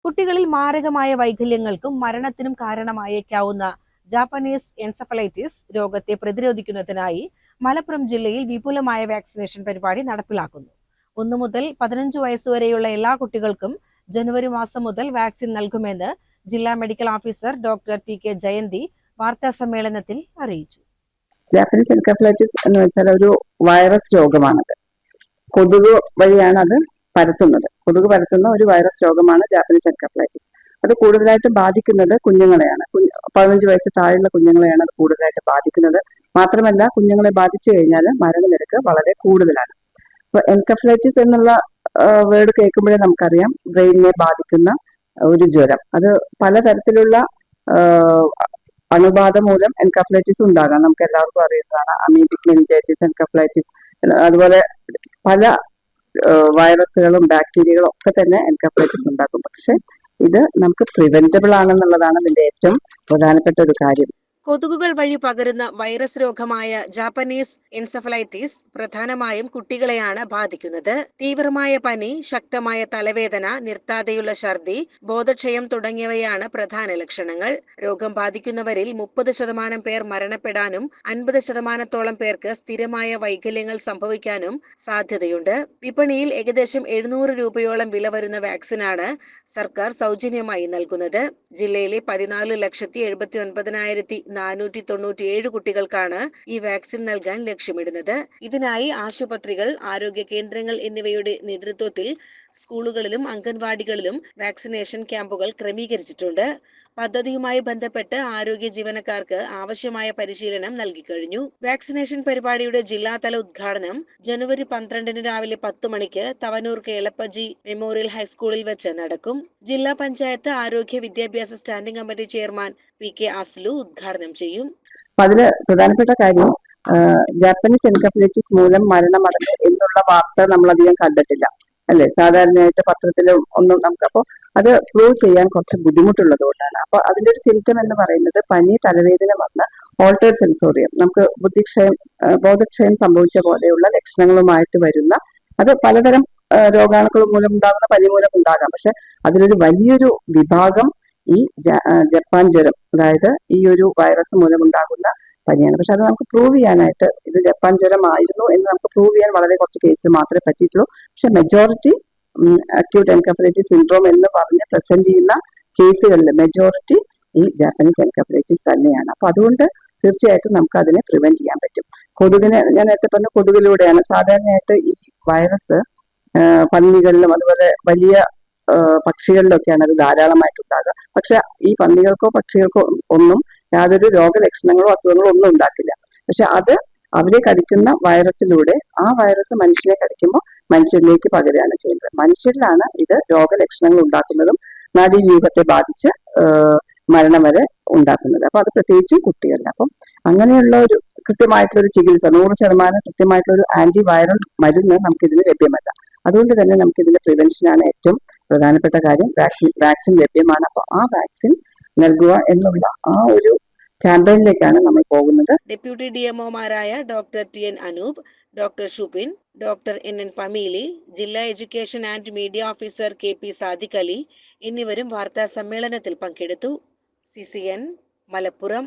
കുട്ടികളിൽ മാരകമായ വൈകല്യങ്ങൾക്കും മരണത്തിനും കാരണമായേക്കാവുന്ന ജാപ്പനീസ് എൻസഫലൈറ്റിസ് രോഗത്തെ പ്രതിരോധിക്കുന്നതിനായി മലപ്പുറം ജില്ലയിൽ വിപുലമായ വാക്സിനേഷൻ പരിപാടി നടപ്പിലാക്കുന്നു. 1 മുതൽ 15 വയസ്സുവരെയുള്ള എല്ലാ കുട്ടികൾക്കും ജനുവരി മാസം മുതൽ വാക്സിൻ നൽകുമെന്ന് ജില്ലാ medical officer doctor T K Jayanthi വാർത്താ സമ്മേളനത്തിൽ അറിയിച്ചു. ജാപ്പനീസ് എൻസഫലൈറ്റിസ് എന്ന് വെച്ചാൽ ഒരു വൈറസ് രോഗമാണത്. കൊതുക് വഴിയാണ് അത് പരത്തുന്നത്. കൊതുക് പരത്തുന്ന ഒരു വൈറസ് രോഗമാണ് ജാപ്പനീസ് എൻസഫലൈറ്റിസ്. അത് കൂടുതലായിട്ട് ബാധിക്കുന്നത് കുഞ്ഞുങ്ങളെയാണ്. 15 വയസ്സ് താഴെയുള്ള കുഞ്ഞുങ്ങളെയാണ് അത് കൂടുതലായിട്ട് ബാധിക്കുന്നത്. മാത്രമല്ല, കുഞ്ഞുങ്ങളെ ബാധിച്ചു കഴിഞ്ഞാൽ മരണനിരക്ക് വളരെ കൂടുതലാണ്. അപ്പൊ എൻസഫലൈറ്റിസ് എന്നുള്ള വേർഡ് കേൾക്കുമ്പോഴേ നമുക്കറിയാം ബ്രെയിനിനെ ബാധിക്കുന്ന ഒരു ജ്വരം. അത് പലതരത്തിലുള്ള അണുബാധ മൂലം എൻകഫലൈറ്റിസ് ഉണ്ടാകാം. നമുക്ക് എല്ലാവർക്കും അറിയുന്നതാണ് അമീബിക് മെനിഞ്ചൈറ്റിസ്, എൻകഫലൈറ്റിസ്. അതുപോലെ പല വൈറസുകളും ബാക്ടീരിയകളും ഒക്കെ തന്നെ എൻകഫലൈറ്റിസ് ഉണ്ടാക്കും. പക്ഷെ ഇത് നമുക്ക് പ്രിവെന്റബിൾ ആണെന്നുള്ളതാണ് ഇതിന്റെ ഏറ്റവും പ്രധാനപ്പെട്ട ഒരു കാര്യം. കൊതുകുകൾ വഴി പകരുന്ന വൈറസ് രോഗമായ ജാപ്പനീസ് എൻസഫലൈറ്റിസ് പ്രധാനമായും കുട്ടികളെയാണ് ബാധിക്കുന്നത്. തീവ്രമായ പനി, ശക്തമായ തലവേദന, നിർത്താതെയുള്ള ഛർദി, ബോധക്ഷയം തുടങ്ങിയവയാണ് പ്രധാന ലക്ഷണങ്ങൾ. രോഗം ബാധിക്കുന്നവരിൽ 30% പേർ മരണപ്പെടാനും 50%-ഓളം പേർക്ക് സ്ഥിരമായ വൈകല്യങ്ങൾ സംഭവിക്കാനും സാധ്യതയുണ്ട്. വിപണിയിൽ ഏകദേശം 700 രൂപയോളം വില വരുന്ന വാക്സിനാണ് സർക്കാർ സൗജന്യമായി നൽകുന്നത്. ജില്ലയിലെ 14,79,497 കുട്ടികൾക്കാണ് ഈ വാക്സിൻ നൽകാൻ ലക്ഷ്യമിടുന്നത്. ഇതിനായി ആശുപത്രികൾ, ആരോഗ്യ കേന്ദ്രങ്ങൾ എന്നിവയുടെ നേതൃത്വത്തിൽ സ്കൂളുകളിലും അംഗൻവാടികളിലും വാക്സിനേഷൻ ക്യാമ്പുകൾ ക്രമീകരിച്ചിട്ടുണ്ട്. പദ്ധതിയുമായി ബന്ധപ്പെട്ട് ആരോഗ്യ ജീവനക്കാർക്ക് ആവശ്യമായ പരിശീലനം നൽകിക്കഴിഞ്ഞു. വാക്സിനേഷൻ പരിപാടിയുടെ ജില്ലാതല ഉദ്ഘാടനം ജനുവരി 12 രാവിലെ 10 മണിക്ക് തവനൂർ കേളപ്പജി മെമ്മോറിയൽ ഹൈസ്കൂളിൽ വെച്ച് നടക്കും. ജില്ലാ പഞ്ചായത്ത് ആരോഗ്യ വിദ്യാഭ്യാസ standing committee chairman P K Aslu ഉദ്ഘാടനം ചെയ്യും. അതില് പ്രധാനപ്പെട്ട കാര്യം ജാപ്പനീസ് എൻകഫലൈറ്റിസ് മൂലം മരണമടഞ്ഞു എന്നുള്ള വാർത്ത നമ്മളധികം കണ്ടിട്ടില്ല, അല്ലെ? സാധാരണയായിട്ട് പത്രത്തിലും ഒന്നും നമുക്കപ്പോൾ അത് പ്രൂവ് ചെയ്യാൻ കുറച്ച് ബുദ്ധിമുട്ടുള്ളത് കൊണ്ടാണ്. അപ്പൊ അതിന്റെ ഒരു സിംറ്റം എന്ന് പറയുന്നത് പനി, തലവേദന വന്ന് ഓൾട്ടേർഡ് സെൻസോറിയം, നമുക്ക് ബോധക്ഷയം സംഭവിച്ച പോലെയുള്ള ലക്ഷണങ്ങളുമായിട്ട് വരുന്ന, അത് പലതരം രോഗാണുക്കൾ മൂലം ഉണ്ടാകുന്ന പനി മൂലം ഉണ്ടാകാം. പക്ഷെ അതിലൊരു വലിയൊരു വിഭാഗം ഈ ജപ്പാൻ ജ്വരം, അതായത് ഈ ഒരു വൈറസ് മൂലം ഉണ്ടാകുന്ന പനിയാണ്. പക്ഷെ അത് നമുക്ക് പ്രൂവ് ചെയ്യാനായിട്ട് ഇത് ജപ്പാൻ ജ്വരം ആയിരുന്നു എന്ന് നമുക്ക് പ്രൂവ് ചെയ്യാൻ വളരെ കുറച്ച് കേസിൽ മാത്രമേ പറ്റിയിട്ടുള്ളൂ. പക്ഷെ മെജോറിറ്റി അക്യൂട്ട് എൻകഫലൈറ്റിസ് സിൻഡ്രോം എന്ന് പറഞ്ഞ് പ്രസന്റ് ചെയ്യുന്ന കേസുകളിൽ മെജോറിറ്റി ഈ ജാപ്പനീസ് എൻകഫലൈറ്റിസ് തന്നെയാണ്. അപ്പൊ അതുകൊണ്ട് തീർച്ചയായിട്ടും നമുക്ക് അതിനെ പ്രിവെന്റ് ചെയ്യാൻ പറ്റും. കൊതുകിനെ ഞാൻ നേരത്തെ പറഞ്ഞ കൊതുകിലൂടെയാണ്. സാധാരണയായിട്ട് ഈ വൈറസ് പന്നികളിലും അതുപോലെ വലിയ പക്ഷികളിലൊക്കെയാണ് അത് ധാരാളമായിട്ട് ഉണ്ടാകുക. പക്ഷെ ഈ പന്നികൾക്കോ പക്ഷികൾക്കോ ഒന്നും യാതൊരു രോഗലക്ഷണങ്ങളോ അസുഖങ്ങളോ ഒന്നും ഉണ്ടാക്കില്ല. പക്ഷെ അത് അവരെ കടിക്കുന്ന വൈറസിലൂടെ ആ വൈറസ് മനുഷ്യനെ കടിക്കുമ്പോൾ മനുഷ്യരിലേക്ക് പകരുകയാണ് ചെയ്യുന്നത്. മനുഷ്യരിലാണ് ഇത് രോഗലക്ഷണങ്ങൾ ഉണ്ടാക്കുന്നതും നാഡീവ്യൂഹത്തെ ബാധിച്ച് മരണം വരെ ഉണ്ടാക്കുന്നത്. അപ്പൊ അത് പ്രത്യേകിച്ചും കുട്ടികളിൽ. അപ്പം അങ്ങനെയുള്ള ഒരു കൃത്യമായിട്ടുള്ള ഒരു ചികിത്സ, 100% കൃത്യമായിട്ടുള്ള ഒരു ആന്റിവൈറൽ മരുന്ന് നമുക്കിതിന് ലഭ്യമല്ല. അതുകൊണ്ട് തന്നെ നമുക്ക് ഇതിന്റെ പ്രിവെൻഷനാണ് ഏറ്റവും പ്രധാനപ്പെട്ട കാര്യം. വാക്സിൻ ലഭ്യമാണ്. അപ്പോൾ ആ വാക്സിൻ നൽകുക എന്നുള്ള ആ ഒരു ക്യാമ്പയിനിലേക്കാണ് നമ്മൾ പോകുന്നത്. ഡെപ്യൂട്ടി DMOമാരായ doctor TN Anoop, doctor Shupin, doctor NN Pameeli, ജില്ലാ education and media officer KP Sadiq Ali എന്നിവരും വാർത്താ സമ്മേളനത്തിൽ പങ്കെടുത്തു. CCN മലപ്പുറം.